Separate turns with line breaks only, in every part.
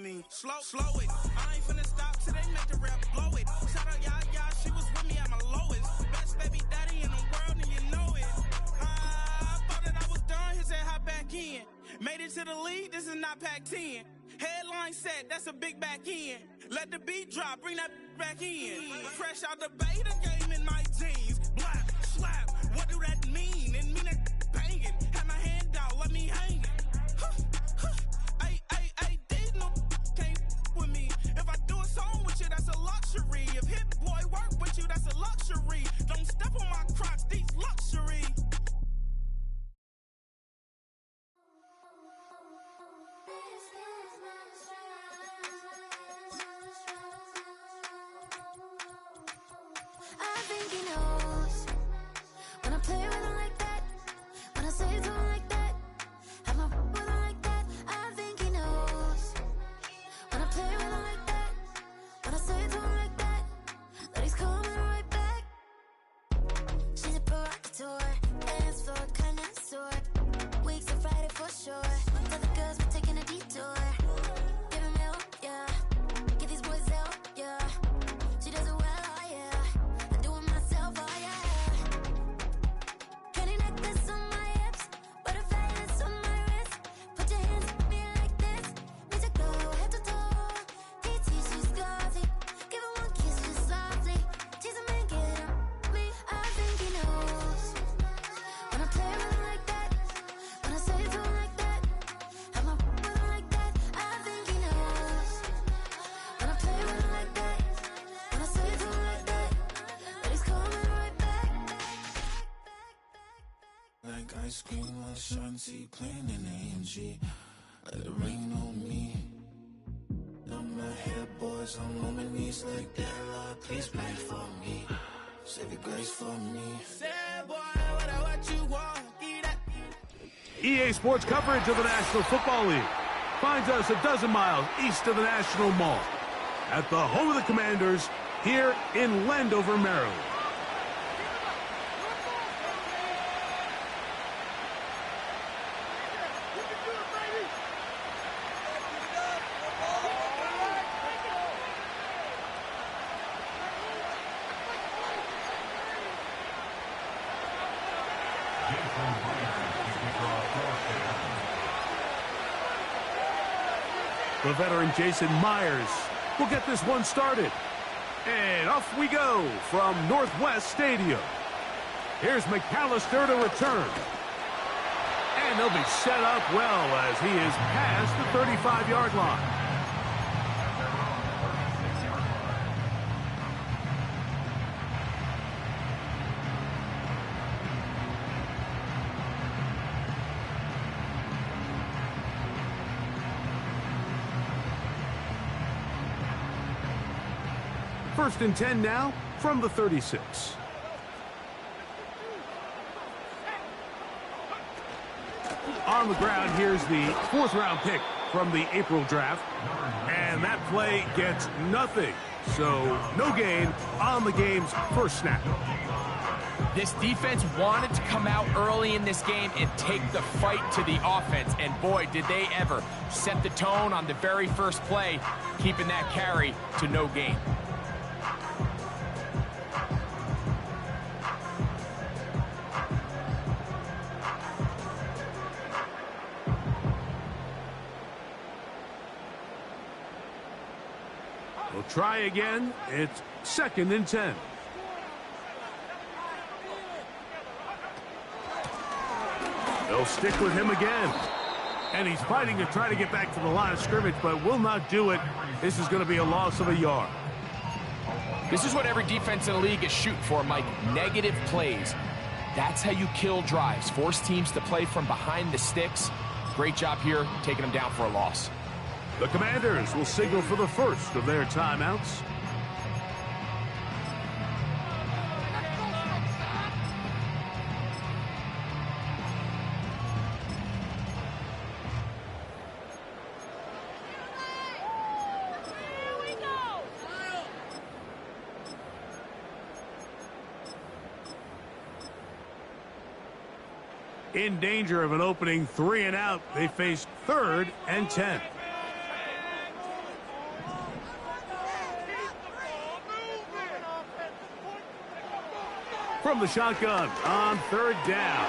me. Slow it. I ain't finna stop till they make the rap blow it. Shout out, yeah, she was with me at my lowest. Best baby daddy in the world, and you know it. I thought that I was done, he said hop back in. Made it to the league, this is not Pac-10. Headline set, that's a big back end. Let the beat drop, bring that back in. Fresh out the beta game in my jeans. Blap, slap, what do that mean? It mean that banging. Had my hand out, let me hang it. These no can't with me. If I do a song with you, that's a luxury. If Hit Boy work with you, that's a luxury. Don't step on my Crocs, these luxury.
I think he knows when I play with him like that, when I say to him like that, have my with him like that. I think he knows when I play with him like that, when I say to him like that, that he's coming right back. She's a provocateur, dance floor connoisseur, weeks of Friday for sure. Tell the girls we're taking a detour. Give him help, yeah. Get these boys help, yeah. She does it well.
Ice cream, my shanty, playing in AMG. Let it rain on me. On my head, boys, I'm on my knees like that. Lord, please pray for me. Save your grace for me.
Say, boy, what you want? Eat that.
EA Sports coverage of the National Football League finds us a dozen miles east of the National Mall at the home of the Commanders here in Landover, Maryland. The veteran Jason Myers will get this one started. And off we go from Northwest Stadium. Here's McAllister to return. And they'll be set up well as he is past the 35-yard line. First and 10 now from the 36. On the ground, here's the fourth-round pick from the April draft. And that play gets nothing. So no gain on the game's first snap.
This defense wanted to come out early in this game and take the fight to the offense. And boy, did they ever set the tone on the very first play, keeping that carry to no gain.
We'll try again. It's second and 10. They'll stick with him again. And he's fighting to try to get back to the line of scrimmage, but will not do it. This is going to be a loss of a yard.
This is what every defense in the league is shooting for, Mike. Negative plays. That's how you kill drives. Force teams to play from behind the sticks. Great job here, taking them down for a loss.
The Commanders will signal for the first of their timeouts. In danger of an opening 3 and out, they face 3rd and 10. From the shotgun on third down.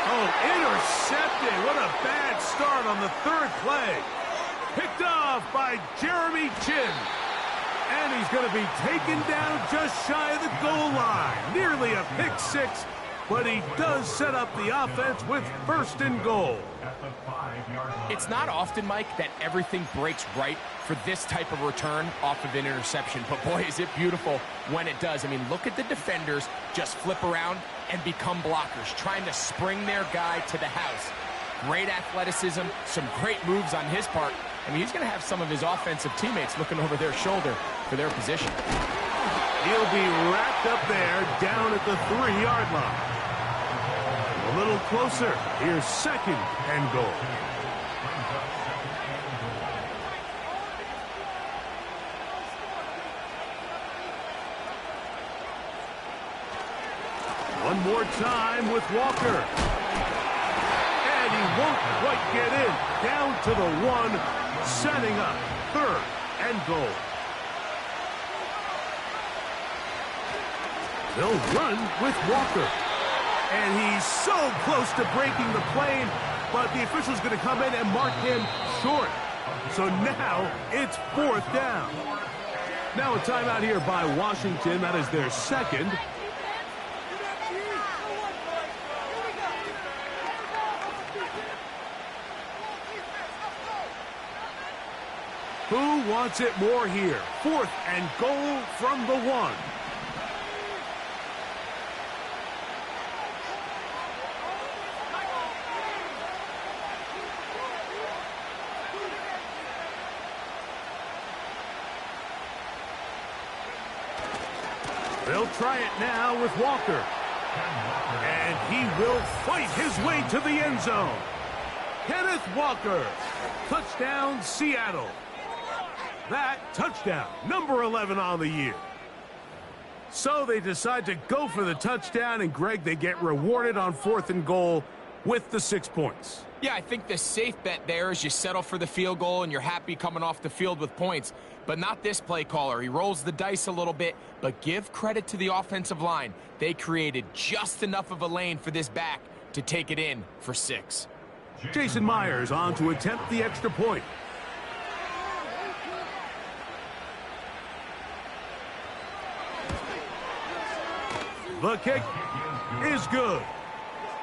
Oh, intercepted. What a bad start on the third play. Picked off by Jeremy Chin. And he's going to be taken down just shy of the goal line. Nearly a pick six, but he does set up the offense with first and goal.
It's not often, Mike, that everything breaks right for this type of return off of an interception. But boy, is it beautiful when it does. I mean, look at the defenders just flip around and become blockers, trying to spring their guy to the house. Great athleticism, some great moves on his part. I mean, he's going to have some of his offensive teammates looking over their shoulder for their position.
He'll be wrapped up there down at the 3-yard line. A little closer. Here's second and goal. One more time with Walker. And he won't quite get in. Down to the 1, setting up third and goal. They'll run with Walker. And he's so close to breaking the plane, but the official's going to come in and mark him short. So now it's fourth down. Now a timeout here by Washington. That is their second. Who wants it more here? Fourth and goal from the 1. They'll try it now with Walker. And he will fight his way to the end zone. Kenneth Walker. Touchdown, Seattle. That touchdown, number 11 on the year. So they decide to go for the touchdown, and Greg, they get rewarded on fourth and goal with the 6 points.
Yeah, I think the safe bet there is you settle for the field goal and you're happy coming off the field with points. But not this play caller. He rolls the dice a little bit, but give credit to the offensive line. They created just enough of a lane for this back to take it in for 6.
Jason Myers on to attempt the extra point. The kick is good.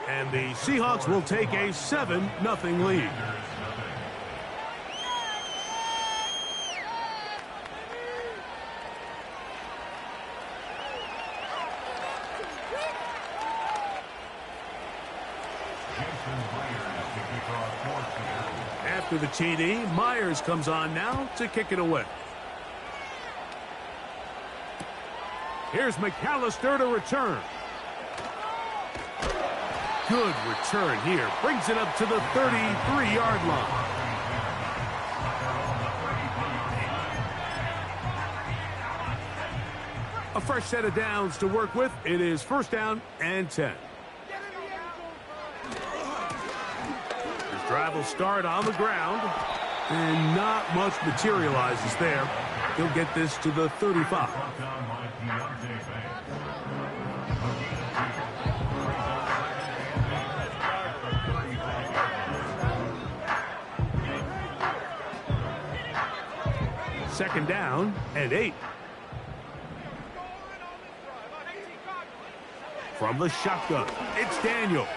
And the Seahawks will take a 7-0 lead. After the TD, Myers comes on now to kick it away. Here's McAllister to return. Good return here. Brings it up to the 33-yard line. A fresh set of downs to work with. It is first down and 10. His drive will start on the ground. And not much materializes there. He'll get this to the 35. Second down and 8. From the shotgun, it's Daniels.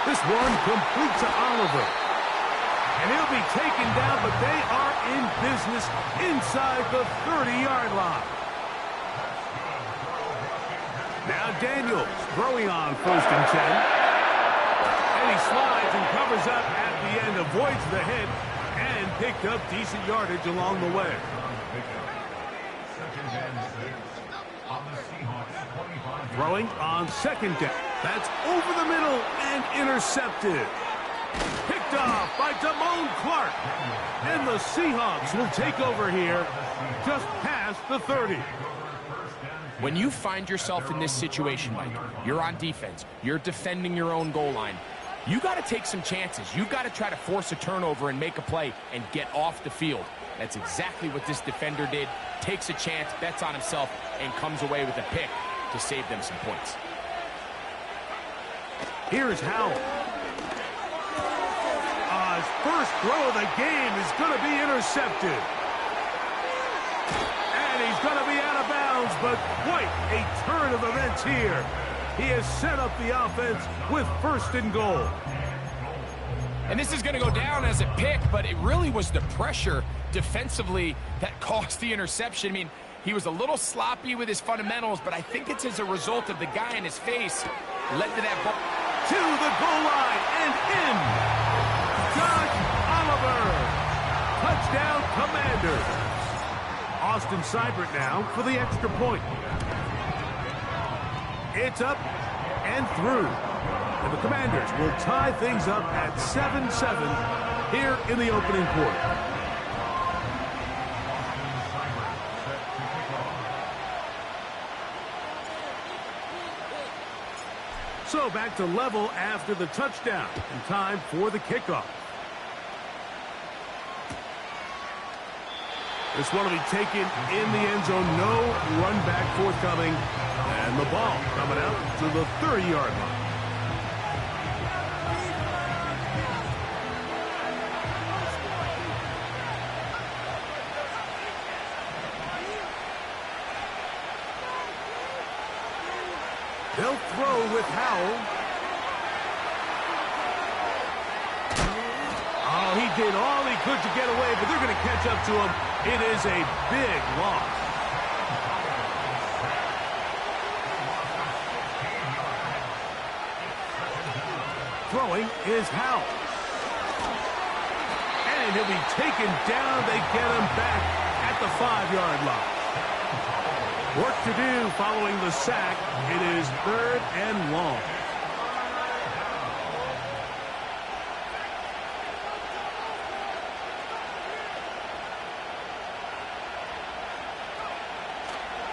This one complete to Oliver. And he'll be taken down, but they are in business inside the 30-yard line. Now Daniels throwing on first and 10. And he slides and covers up at the end, avoids the hit, and picked up decent yardage along the way. Throwing on second down. That's over the middle and intercepted. Picked off by Damone Clark. And the Seahawks will take over here just past the 30.
When you find yourself in this situation, Mike, you're on defense, you're defending your own goal line, you got to take some chances. You got to try to force a turnover and make a play and get off the field. That's exactly what this defender did. Takes a chance, bets on himself, and comes away with a pick. to save them some points.
Here's Howell. His first throw of the game is going to be intercepted. And he's going to be out of bounds, but quite a turn of events here. He has set up the offense with 1st and goal.
And this is going to go down as a pick, but it really was the pressure defensively that caused the interception. I mean, he was a little sloppy with his fundamentals, but I think it's as a result of the guy in his face led to that ball.
To the goal line and in. Josh Oliver. Touchdown, Commanders. Austin Seibert now for the extra point. It's up and through. And the Commanders will tie things up at 7-7 here in the opening quarter. So back to level after the touchdown, and time for the kickoff. This one will be taken in the end zone. No run back forthcoming. And the ball coming out to the 30-yard line. They'll throw with Howell. Oh, he did all he could to get away, but they're going to catch up to him. It is a big loss. Throwing is Howell. And he'll be taken down. They get him back at the 5-yard line. Work to do following the sack. It is 3rd and long.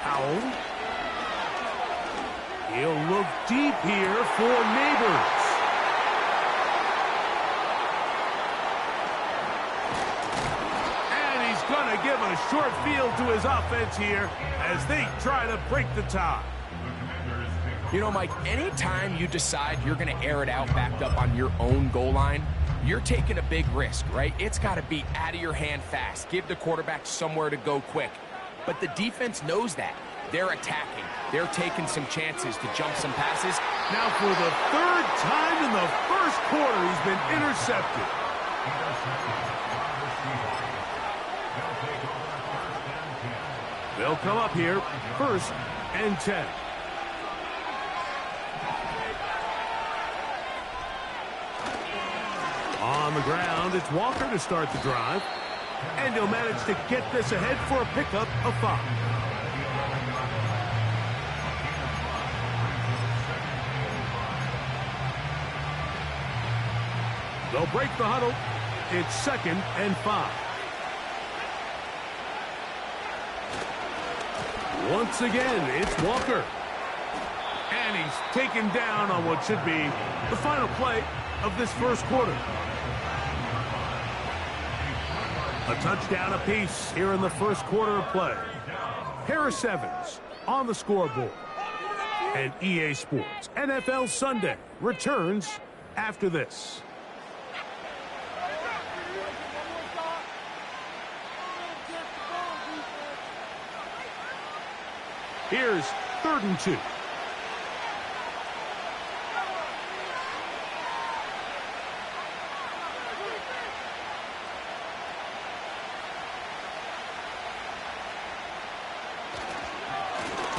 Howell. He'll look deep here for Neighbors. Going to give a short field to his offense here as they try to break the tie.
You know, Mike, anytime you decide you're going to air it out backed up on your own goal line, you're taking a big risk, right? It's got to be out of your hand fast. Give the quarterback somewhere to go quick. But the defense knows that. They're attacking. They're taking some chances to jump some passes.
Now for the 3rd time in the first quarter, he's been intercepted. They'll come up here, 1st and 10. On the ground, it's Walker to start the drive. And he'll manage to get this ahead for a pickup of 5. They'll break the huddle. It's 2nd and 5. Once again, it's Walker. And he's taken down on what should be the final play of this first quarter. A touchdown apiece here in the first quarter of play. Harris Evans on the scoreboard. And EA Sports NFL Sunday returns after this. Here's 3rd and 2.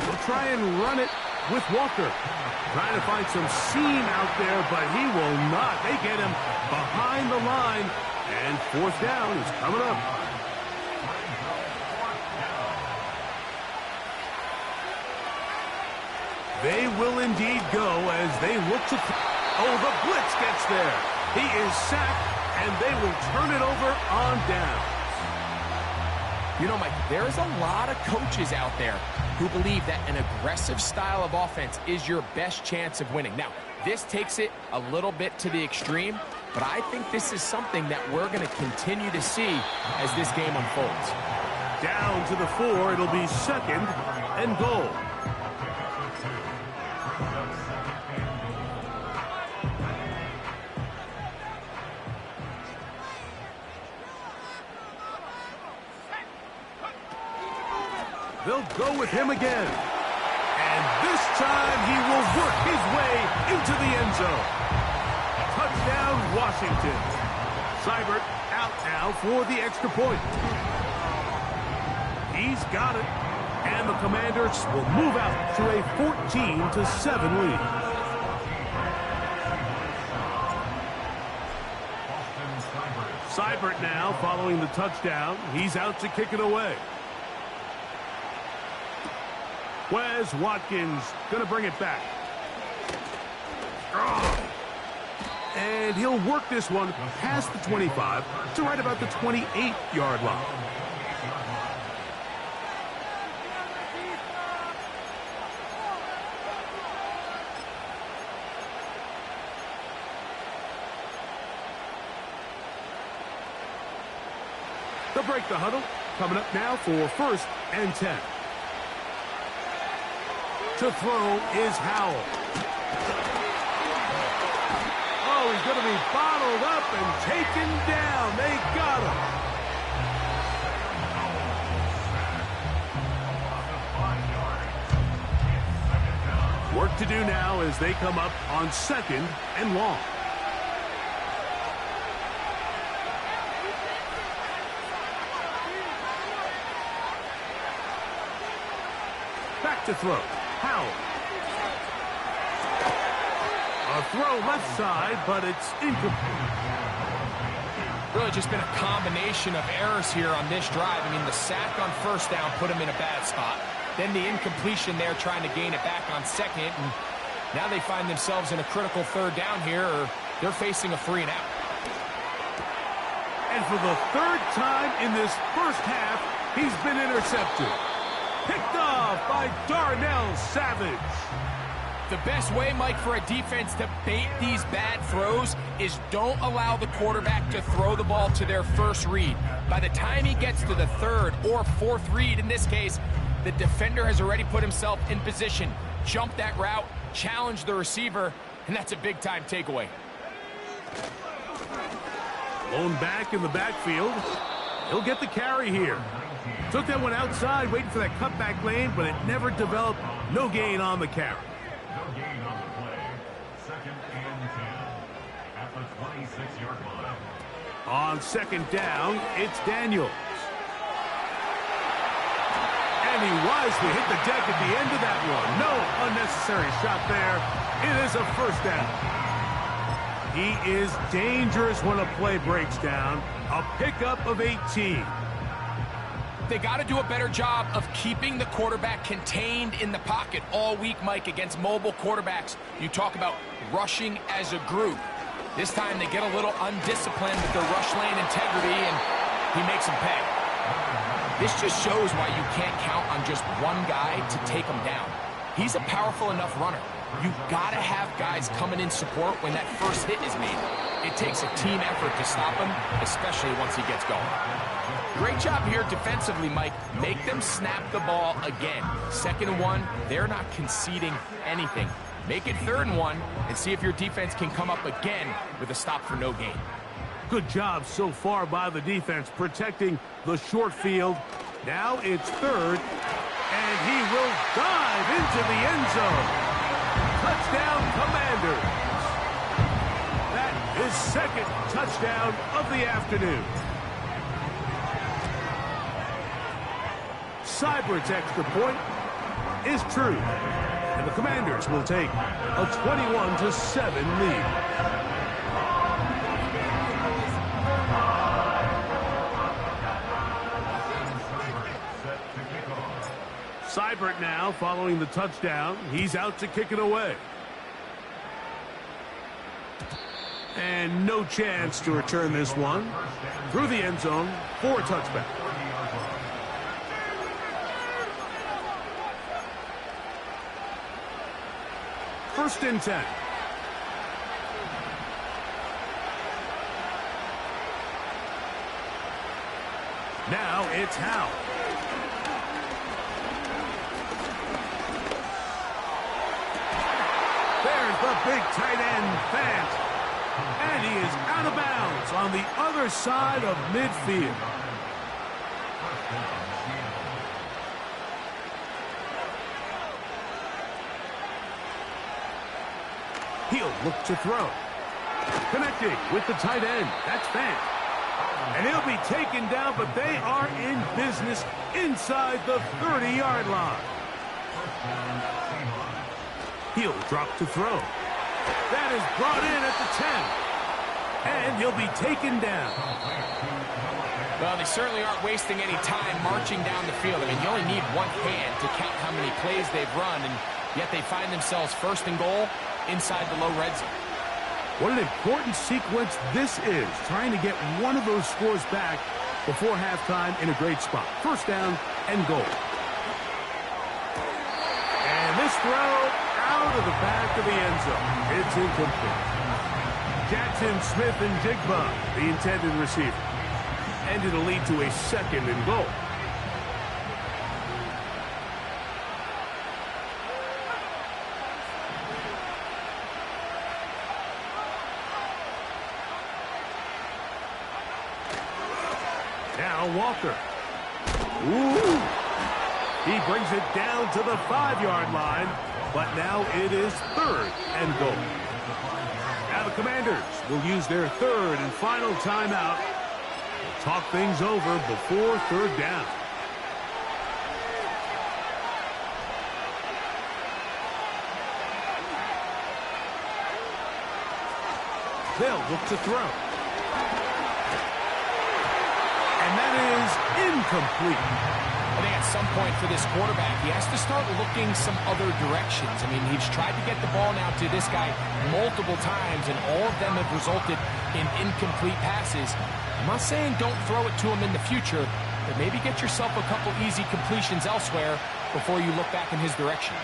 We'll try and run it with Walker. Trying to find some seam out there, but he will not. They get him behind the line, and 4th down is coming up. They will indeed go as they look to... Oh, the blitz gets there. He is sacked, and they will turn it over on down.
You know, Mike, there's a lot of coaches out there who believe that an aggressive style of offense is your best chance of winning. Now, this takes it a little bit to the extreme, but I think this is something that we're going to continue to see as this game unfolds.
Down to the 4, it'll be 2nd and goal. They'll go with him again. And this time he will work his way into the end zone. Touchdown, Washington. Seibert out now for the extra point. He's got it. And the Commanders will move out to a 14-7 lead. Seibert now following the touchdown. He's out to kick it away. Wes Watkins going to bring it back. And he'll work this one past the 25 to right about the 28-yard line. They'll break the huddle. Coming up now for 1st and 10. To throw is Howell. Oh, he's going to be bottled up and taken down. They got him. Work to do now as they come up on 2nd and long. Back to throw. Howell. A throw left side, but it's incomplete.
Really just been a combination of errors here on this drive. I mean, the sack on 1st down put him in a bad spot. Then the incompletion there trying to gain it back on 2nd. And now they find themselves in a critical 3rd down here, or they're facing a 3 and out.
And for the 3rd time in this first half, he's been intercepted. Picked off by Darnell Savage.
The best way, Mike, for a defense to bait these bad throws is don't allow the quarterback to throw the ball to their first read. By the time he gets to the 3rd or 4th read, in this case, the defender has already put himself in position, jump that route, challenge the receiver, and that's a big-time takeaway.
Lone back in the backfield. He'll get the carry here. Took that one outside, waiting for that cutback lane, but it never developed. No gain on the carry.
No gain on the play. 2nd and 10 at the 26-yard line.
On 2nd down, it's Daniels. And he wisely hit the deck at the end of that one. No unnecessary shot there. It is a 1st down. He is dangerous when a play breaks down. A pickup of 18.
They got to do a better job of keeping the quarterback contained in the pocket all week, Mike, against mobile quarterbacks. You talk about rushing as a group. This time they get a little undisciplined with their rush lane integrity, and he makes them pay. This just shows why you can't count on just one guy to take him down. He's a powerful enough runner. You got to have guys coming in support when that first hit is made. It takes a team effort to stop him, especially once he gets going. Great job here defensively, Mike. Make them snap the ball again. 2nd and 1, they're not conceding anything. Make it 3rd and 1 and see if your defense can come up again with a stop for no gain.
Good job so far by the defense protecting the short field. Now it's 3rd, and he will dive into the end zone. Touchdown, Commanders. That is 2nd touchdown of the afternoon. Seibert's extra point is true, and the Commanders will take a 21-7 lead. Seibert now following the touchdown. He's out to kick it away. And no chance to return this one through the end zone for a touchback. First and 10. Now it's Howell. big tight end Fant. And he is out of bounds on the other side of midfield. He'll look to throw. Connecting with the tight end. That's Fant. And he'll be taken down, but they are in business inside the 30-yard line. He'll drop to throw. That is brought in at the 10. And he'll be taken down.
Well, they certainly aren't wasting any time marching down the field. I mean, you only need one hand to count how many plays they've run, and yet they find themselves first and goal inside the low red zone.
What an important sequence this is, trying to get one of those scores back before halftime in a great spot. First down and goal. And this throw out of the back of the end zone. It's incomplete. Jackson, Smith, and Jigba, the intended receiver. And it'll lead to a second and goal. Now Walker. Ooh. He brings it down to the 5-yard line, but now it is third and goal. Now the Commanders will use their third and final timeout to talk things over before third down. They'll look to throw. And that is incomplete.
I think at some point for this quarterback, he has to start looking some other directions. I mean, he's tried to get the ball now to this guy multiple times, and all of them have resulted in incomplete passes. I'm not saying don't throw it to him in the future, but maybe get yourself a couple easy completions elsewhere before you look back in his direction.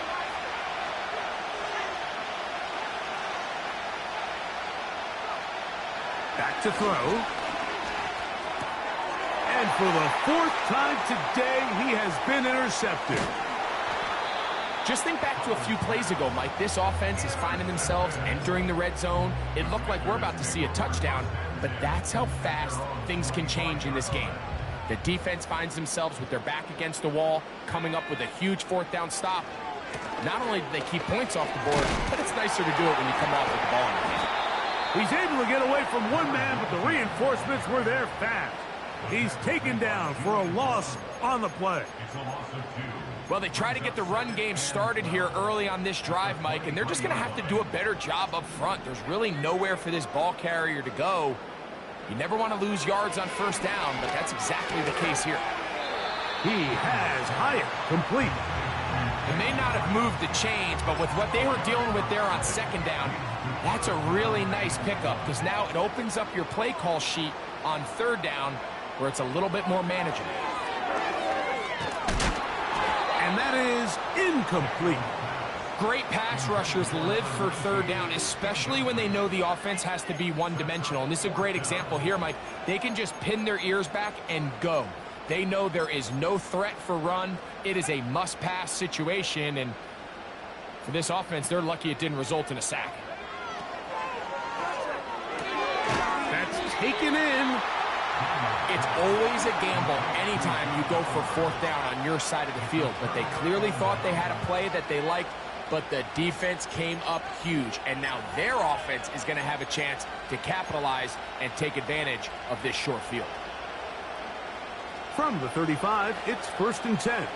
Back to throw. And for the fourth time today, he has been intercepted.
Just think back to a few plays ago, Mike. This offense is finding themselves entering the red zone. It looked like we're about to see a touchdown, but that's how fast things can change in this game. The defense finds themselves with their back against the wall, coming up with a huge fourth down stop. Not only do they keep points off the board, but it's nicer to do it when you come off with the ball in your hand.
He's able to get away from one man, but the reinforcements were there fast. He's taken down for a loss on the play.
It's a loss of 2.
Well, they try to get the run game started here early on this drive, Mike, and they're just going to have to do a better job up front. There's really nowhere for this ball carrier to go. You never want to lose yards on first down, but that's exactly the case here.
He has Hyatt complete.
It may not have moved the chains, but with what they were dealing with there on second down, that's a really nice pickup, because now it opens up your play call sheet on third down where it's a little bit more manageable.
And that is incomplete.
Great pass rushers live for third down, especially when they know the offense has to be one-dimensional. And this is a great example here, Mike. They can just pin their ears back and go. They know there is no threat for run. It is a must-pass situation, and for this offense, they're lucky it didn't result in a sack.
That's taken in.
It's always a gamble anytime you go for fourth down on your side of the field, but they clearly thought they had a play that they liked, but the defense came up huge, and now their offense is going to have a chance to capitalize and take advantage of this short field.
From the 35, it's 1st and 10.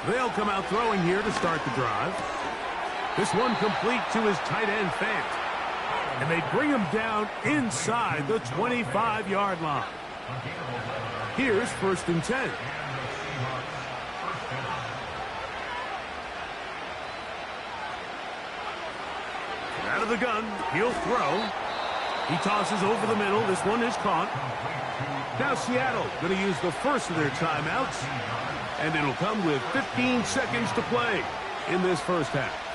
They'll come out throwing here to start the drive. This one complete to his tight end, Fant. And they bring him down inside the 25-yard line. Here's 1st and 10. Out of the gun, he'll throw. He tosses over the middle. This one is caught. Now Seattle going to use the first of their timeouts. And it'll come with 15 seconds to play in this first half.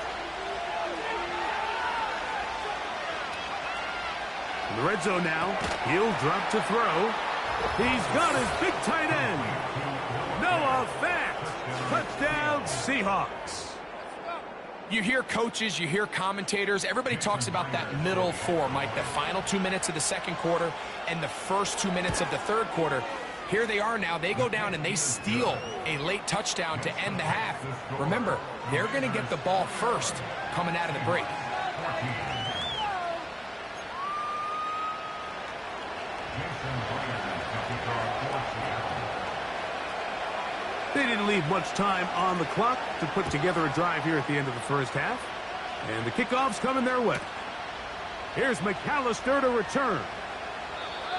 In the red zone now, he'll drop to throw. He's got his big tight end. Noah Fant. Touchdown, Seahawks.
You hear coaches, you hear commentators, everybody talks about that middle four, Mike, the final 2 minutes of the second quarter and the first 2 minutes of the third quarter. Here they are now. They go down and they steal a late touchdown to end the half. Remember, they're going to get the ball first coming out of the break.
They didn't leave much time on the clock to put together a drive here at the end of the first half. And the kickoff's coming their way. Here's McAllister to return.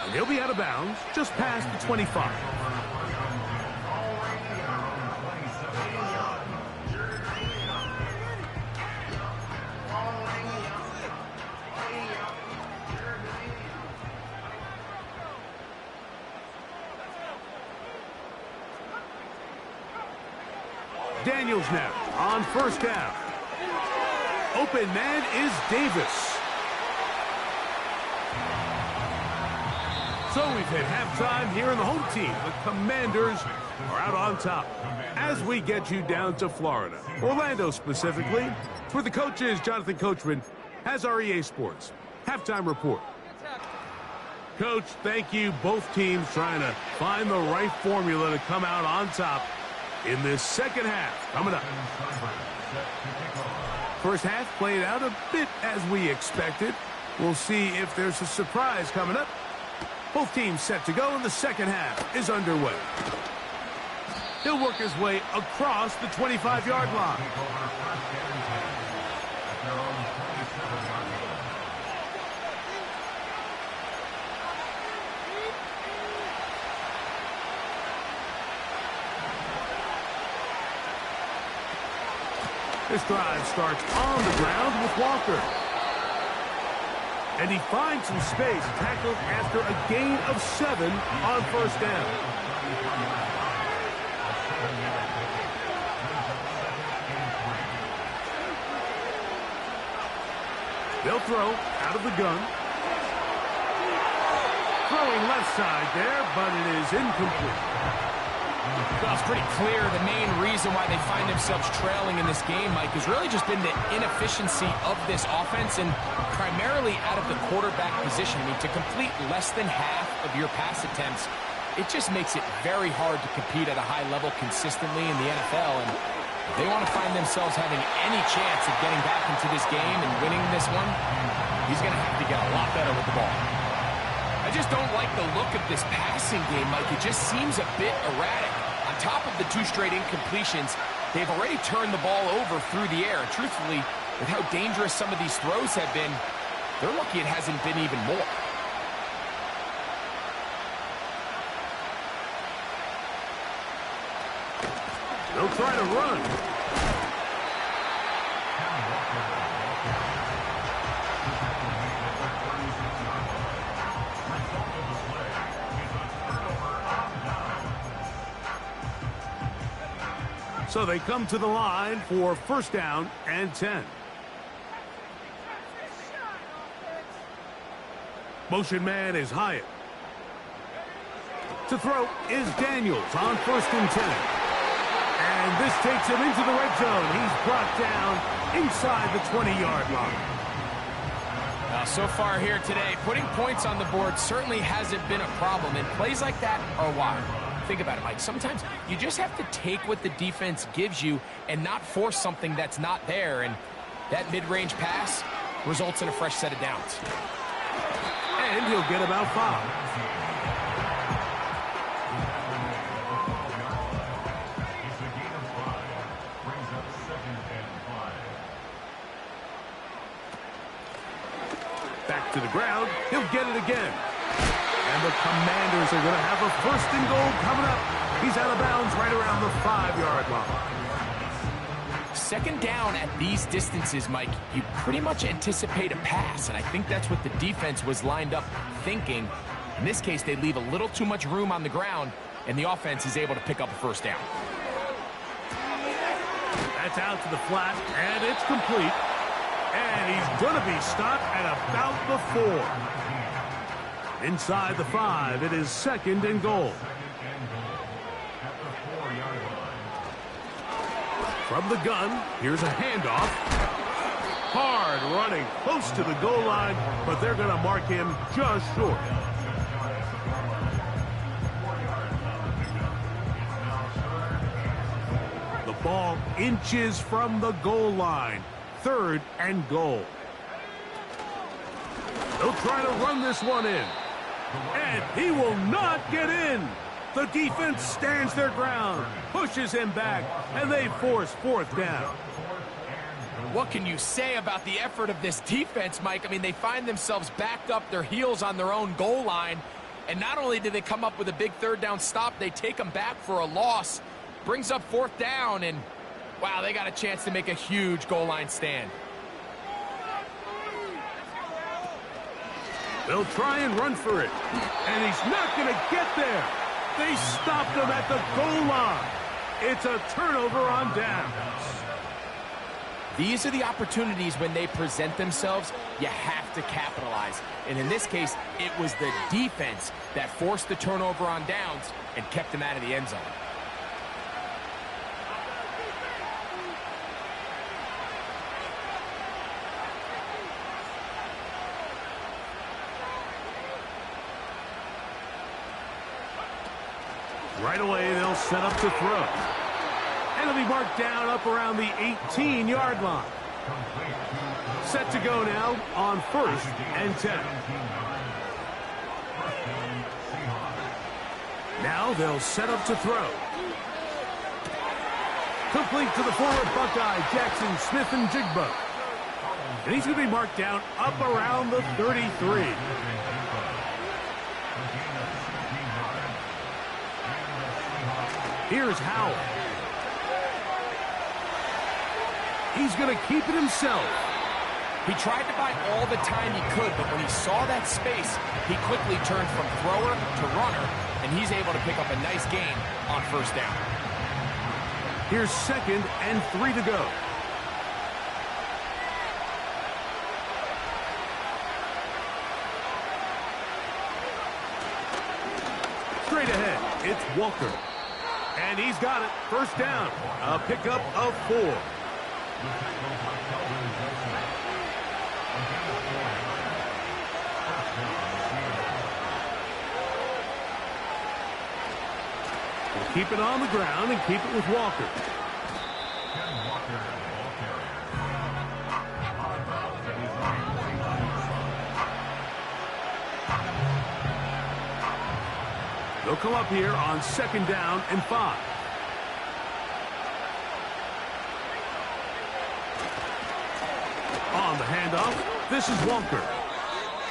And he'll be out of bounds just past the 25. Daniels now on first down. Open man is Davis. So we've hit halftime here in the home team. The Commanders are out on top as we get you down to Florida, Orlando specifically. For the coaches, Jonathan Coachman has our EA Sports halftime report. Coach, thank you. Both teams trying to find the right formula to come out on top in this second half coming up. First half played out a bit as we expected. We'll see if there's a surprise coming up. Both teams set to go, and the second half is underway. He'll work his way across the 25-yard line. This drive starts on the ground with Walker. And he finds some space, tackled after a gain of 7 on first down. They'll throw out of the gun. Throwing left side there, but it is incomplete.
Well, it's pretty clear the main reason why they find themselves trailing in this game, Mike, has really just been the inefficiency of this offense and primarily out of the quarterback position. I mean, to complete less than half of your pass attempts, it just makes it very hard to compete at a high level consistently in the NFL. And if they want to find themselves having any chance of getting back into this game and winning this one, he's going to have to get a lot better with the ball. I just don't like the look of this passing game, Mike. It just seems a bit erratic. On top of the 2 straight incompletions, they've already turned the ball over through the air. And truthfully, with how dangerous some of these throws have been, they're lucky it hasn't been even more.
They'll try to run. So they come to the line for first down and 10. Motion man is Hyatt. To throw is Daniels on first and 10. And this takes him into the red zone. He's brought down inside the 20-yard line.
So far here today, putting points on the board certainly hasn't been a problem. And plays like that are why. Think about it, Mike. Sometimes you just have to take what the defense gives you and not force something that's not there. And that mid-range pass results in a fresh set of downs.
And he'll get about 5. Back to the ground. He'll get it again. And the Commanders are going to have a first and goal coming up. He's out of bounds right around the 5-yard line.
Second down at these distances, Mike, you pretty much anticipate a pass, and I think that's what the defense was lined up thinking. In this case, they leave a little too much room on the ground, and the offense is able to pick up a first down.
That's out to the flat, and it's complete. And he's going to be stopped at about the 4. Inside the 5, it is 2nd and goal.
At the 4-yard line.
From the gun, here's a handoff. Hard running close to the goal line, but they're going to mark him just short. The ball inches from the goal line. 3rd and goal. They'll try to run this one in. And he will not get in. The defense stands their ground, pushes him back, and they force 4th down.
What can you say about the effort of this defense, Mike? I mean, they find themselves backed up their heels on their own goal line. And not only do they come up with a big 3rd down stop, they take them back for a loss. Brings up 4th down, and wow, they got a chance to make a huge goal line stand.
They'll try and run for it. And he's not going to get there. They stopped him at the goal line. It's a turnover on downs.
These are the opportunities when they present themselves, you have to capitalize. And in this case, it was the defense that forced the turnover on downs and kept them out of the end zone.
Right away, they'll set up to throw. And it'll be marked down up around the 18-yard line. Set to go now on 1st and 10. Now they'll set up to throw. Complete to the forward Buckeye, Jackson Smith and Jigba. And he's going to be marked down up around the 33. Here's Howell. He's going to keep it himself.
He tried to buy all the time he could, but when he saw that space, he quickly turned from thrower to runner, and he's able to pick up a nice gain on 1st down.
Here's 2nd and 3 to go. Straight ahead, it's Walker. And he's got it. 1st down. A pickup of 4. We'll keep it on the ground and keep it with Walker. They'll come up here on 2nd down and 5. On the handoff, this is Walker.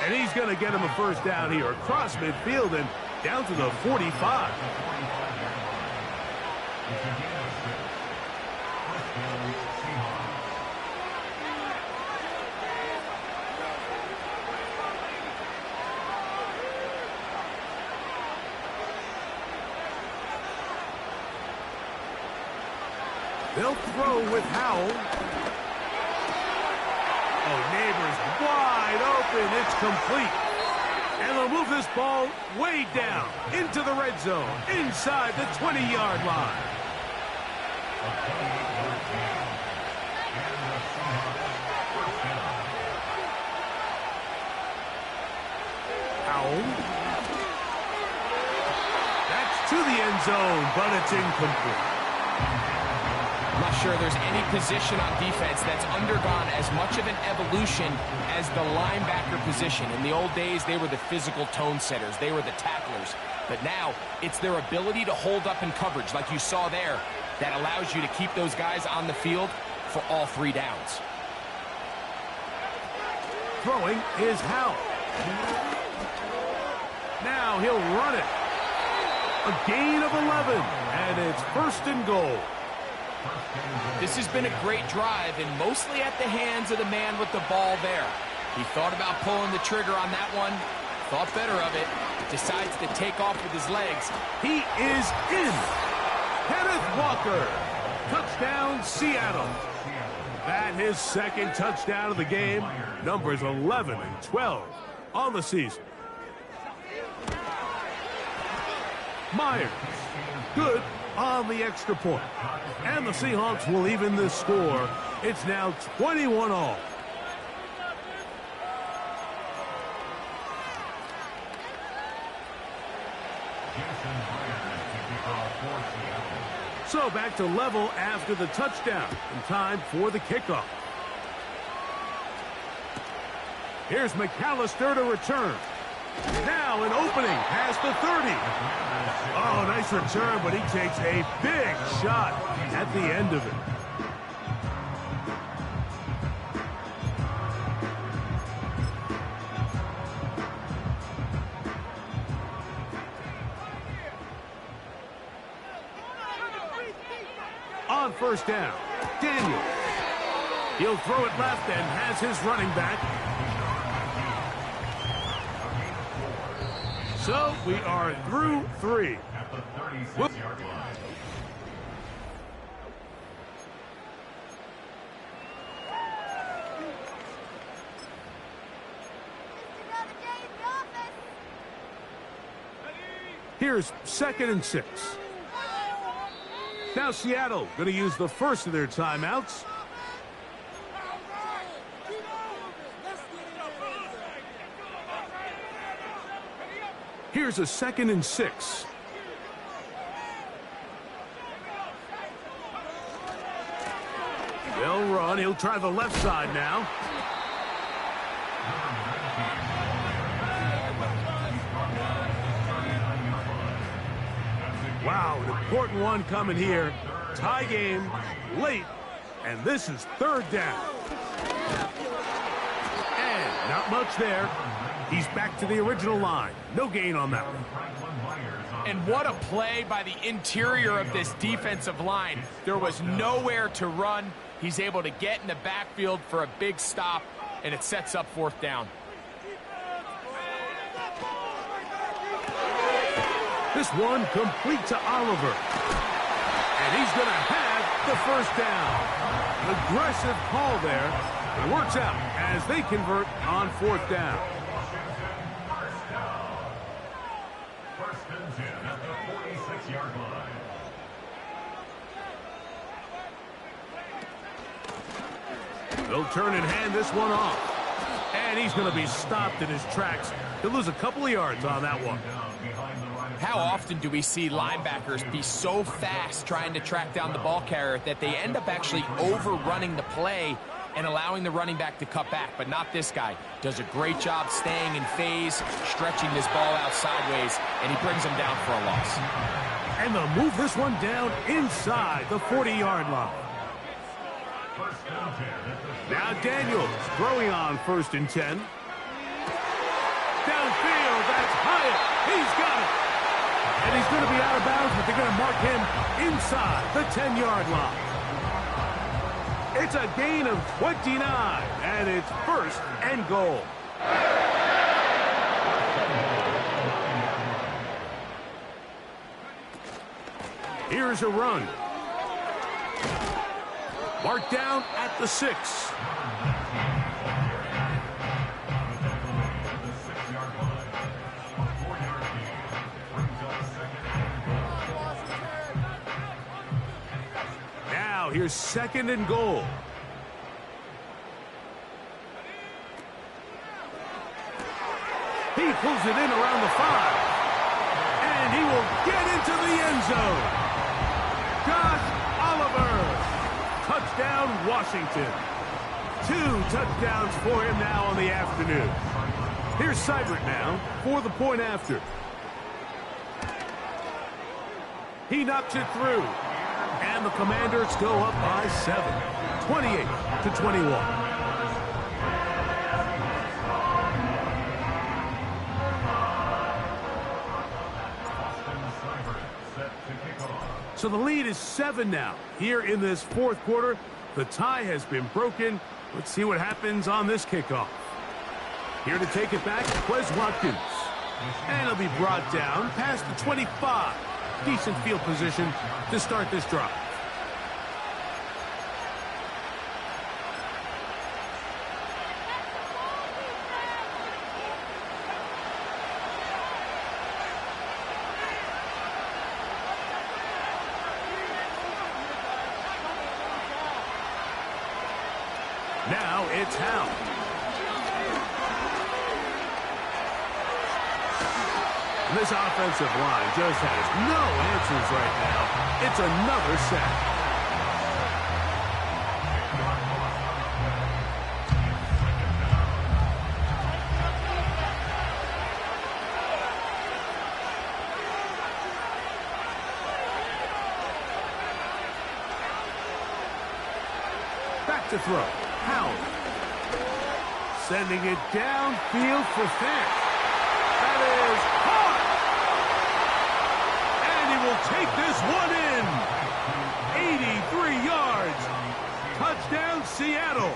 And he's going to get him a 1st down here across midfield and down to the 45. They'll throw with Howell. Oh, Neighbors wide open. It's complete. And they'll move this ball way down into the red zone, inside the 20-yard line. Howell. That's to the end zone, but it's incomplete.
I'm not sure there's any position on defense that's undergone as much of an evolution as the linebacker position. In the old days, they were the physical tone setters. They were the tacklers. But now, it's their ability to hold up in coverage, like you saw there, that allows you to keep those guys on the field for all 3 downs.
Throwing is Howell. Now he'll run it. A gain of 11, and it's 1st and goal.
This has been a great drive, and mostly at the hands of the man with the ball there. He thought about pulling the trigger on that one, thought better of it, decides to take off with his legs.
He is in. Kenneth Walker. Touchdown, Seattle. That his 2nd touchdown of the game. Numbers 11 and 12 on the season. Myers. Good on the extra point. And the Seahawks will even this score. It's now 21-all. So back to level after the touchdown. And time for the kickoff. Here's McAllister to return. Now an opening past the 30. Oh, nice return, but he takes a big shot at the end of it. On first down, Daniel. He'll throw it left and has his running back. So we are through 3.
At the 36-yard line.
Here's 2nd and 6. Now Seattle going to use the first of their timeouts. Here's a 2nd and 6. They'll run. He'll try the left side now. Wow, an important one coming here. Tie game, late, and this is 3rd down. And not much there. He's back to the original line. No gain on that one.
And what a play by the interior of this defensive line. There was nowhere to run. He's able to get in the backfield for a big stop, and it sets up 4th down.
This one complete to Oliver. And he's going to have the 1st down. Aggressive call there. It works out as they convert on 4th down.
First and 10 at the 46-yard line.
They'll turn and hand this one off. And he's going to be stopped in his tracks. He'll lose a couple of yards on that one.
How often do we see linebackers be so fast trying to track down the ball carrier that they end up actually overrunning the play and allowing the running back to cut back? But not this guy. Does a great job staying in phase, stretching this ball out sideways, and he brings him down for a loss.
And they'll move this one down inside the 40-yard line. Now Daniels throwing on 1st and 10. Downfield, that's Hyatt. He's got it. And he's going to be out of bounds, but they're going to mark him inside the 10-yard line. It's a gain of 29, and it's 1st and goal. Here's a run. Marked down at the 6. Now here's 2nd and goal. He pulls it in around the 5. And he will get into the end zone. Josh Oliver. Touchdown, Washington. 2 touchdowns for him now on the afternoon. Here's Seibert now for the point after. He knocks it through. And the Commanders go up by 7. 28-21. So the lead is 7 now. Here in this 4th quarter, the tie has been broken. Let's see what happens on this kickoff. Here to take it back, Quez Watkins. And he'll be brought down past the 25. Decent field position to start this drive. Now it's Howell. This offensive line just has no answers right now. It's another sack. Back to throw. Howell. Sending it downfield for Fant. That is caught. And he will take this one in. 83 yards. Touchdown, Seattle.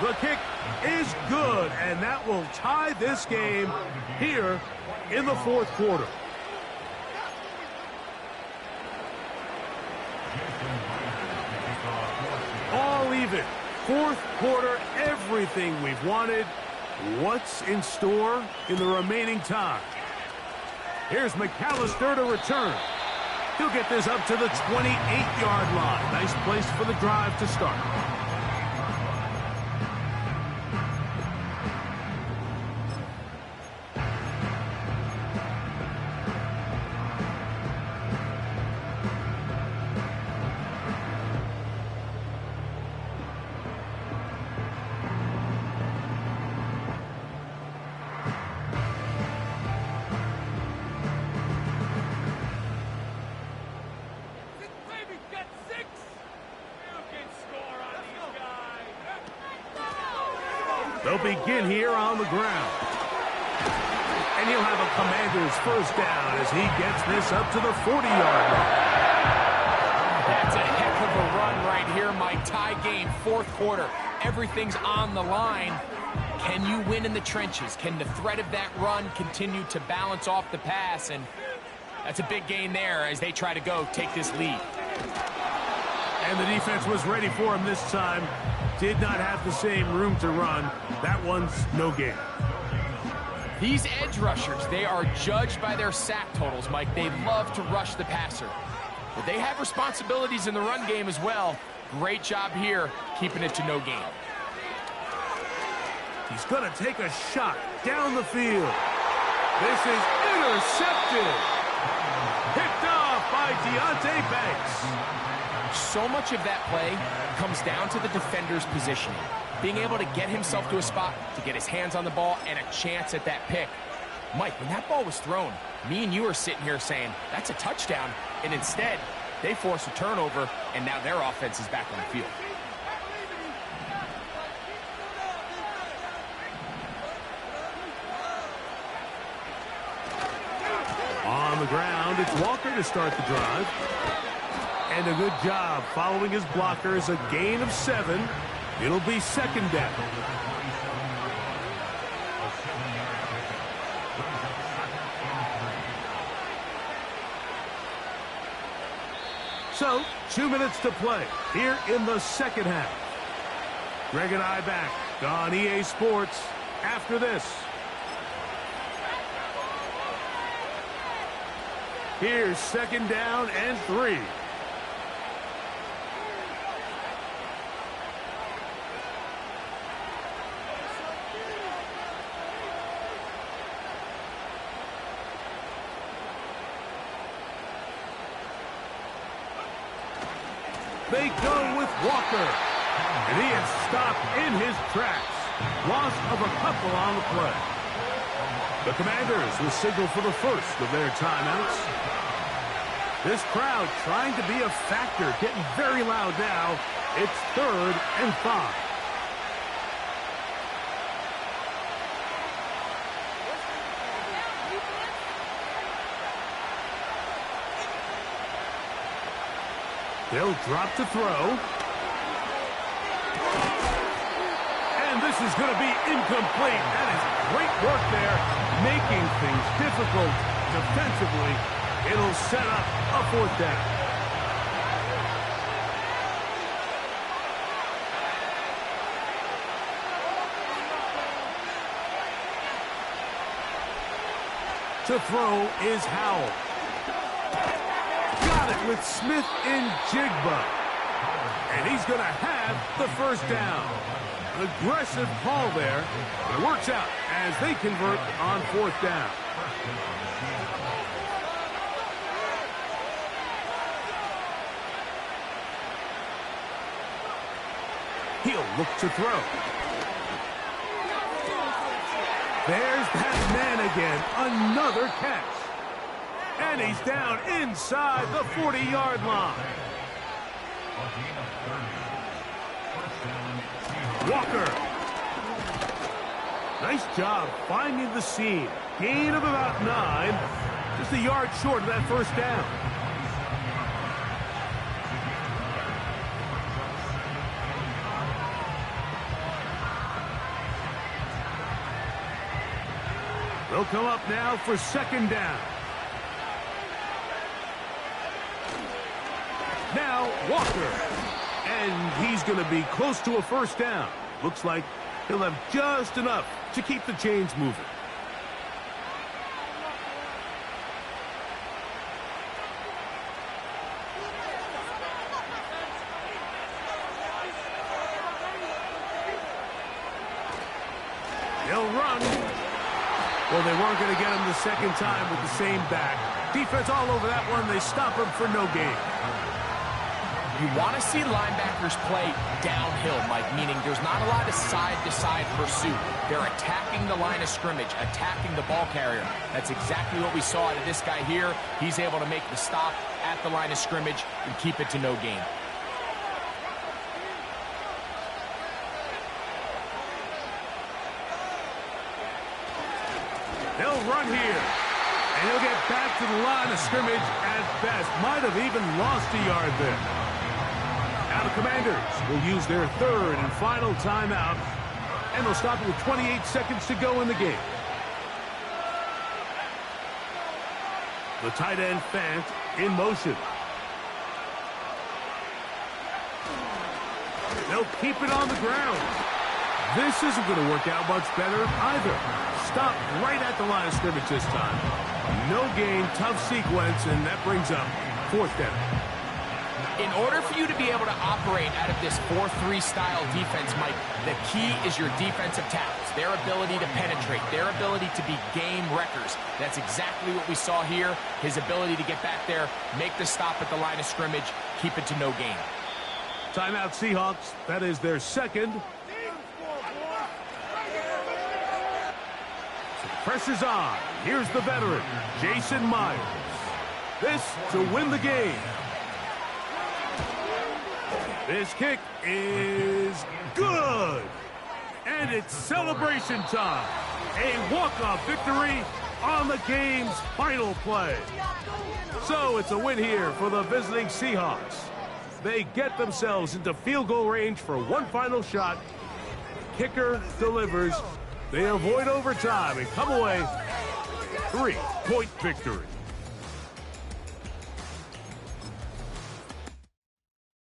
The kick is good, and that will tie this game here in the fourth quarter. All even. Fourth quarter, everything we've wanted. What's in store in the remaining time? Here's McAllister to return. He'll get this up to the 28-yard line. Nice place for the drive to start. They'll begin here on the ground. And he'll have a Commander's first down as he gets this up to the 40-yard line.
That's a heck of a run right here, Mike. Tie game, fourth quarter. Everything's on the line. Can you win in the trenches? Can the threat of that run continue to balance off the pass? And that's a big gain there as they try to go take this lead.
And the defense was ready for him this time. Did not have the same room to run. That one's no gain.
These edge rushers, they are judged by their sack totals, Mike. They love to rush the passer. But they have responsibilities in the run game as well. Great job here, keeping it to no gain.
He's going to take a shot down the field. This is intercepted. Picked off by Deonte Banks.
So much of that play comes down to the defender's positioning. Being able to get himself to a spot, to get his hands on the ball, and a chance at that pick. Mike, when that ball was thrown, me and you are sitting here saying, that's a touchdown. And instead, they force a turnover, and now their offense is back on the field.
On the ground, it's Walker to start the drive. And a good job following his blockers, a gain of 7. It'll be second down. So, 2 minutes to play here in the second half. Greg and I back on EA Sports after this. Here's second down and 3. They go with Walker, and he is stopped in his tracks. Loss of a couple on the play. The Commanders will signal for the first of their timeouts. This crowd trying to be a factor, getting very loud now. It's 3rd and 5. They'll drop to throw. And this is going to be incomplete. That is great work there, making things difficult defensively. It'll set up a 4th down. To throw is Howell. with Smith in Jigba. And he's going to have the first down. An aggressive call there. It works out as they convert on 4th down. He'll look to throw. There's that man again. Another catch. And he's down inside the 40-yard line. Walker. Nice job finding the seam. Gain of about 9. Just a yard short of that first down. They'll come up now for 2nd down. Now Walker. And he's going to be close to a first down. Looks like he'll have just enough to keep the chains moving. They'll run. Well, they weren't going to get him the second time with the same back. Defense all over that one. They stop him for no gain.
You want to see linebackers play downhill, Mike, meaning there's not a lot of side-to-side pursuit. They're attacking the line of scrimmage, attacking the ball carrier. That's exactly what we saw out of this guy here. He's able to make the stop at the line of scrimmage and keep it to no gain.
They'll run here. And he'll get back to the line of scrimmage at best. Might have even lost a yard there. Now the Commanders will use their 3rd and final timeout, and they'll stop it with 28 seconds to go in the game. The tight end Fant in motion. They'll keep it on the ground. This isn't going to work out much better either. Stop right at the line of scrimmage this time. No gain, tough sequence, and that brings up 4th down.
In order for you to be able to operate out of this 4-3 style defense, Mike, the key is your defensive tackles, their ability to penetrate, their ability to be game wreckers. That's exactly what we saw here. His ability to get back there, make the stop at the line of scrimmage, keep it to no gain.
Timeout Seahawks. That is their 2nd. So the pressure's on. Here's the veteran, Jason Myers. This to win the game. This kick is good. And it's celebration time. A walk-off victory on the game's final play. So it's a win here for the visiting Seahawks. They get themselves into field goal range for one final shot. Kicker delivers. They avoid overtime and come away 3-point victory.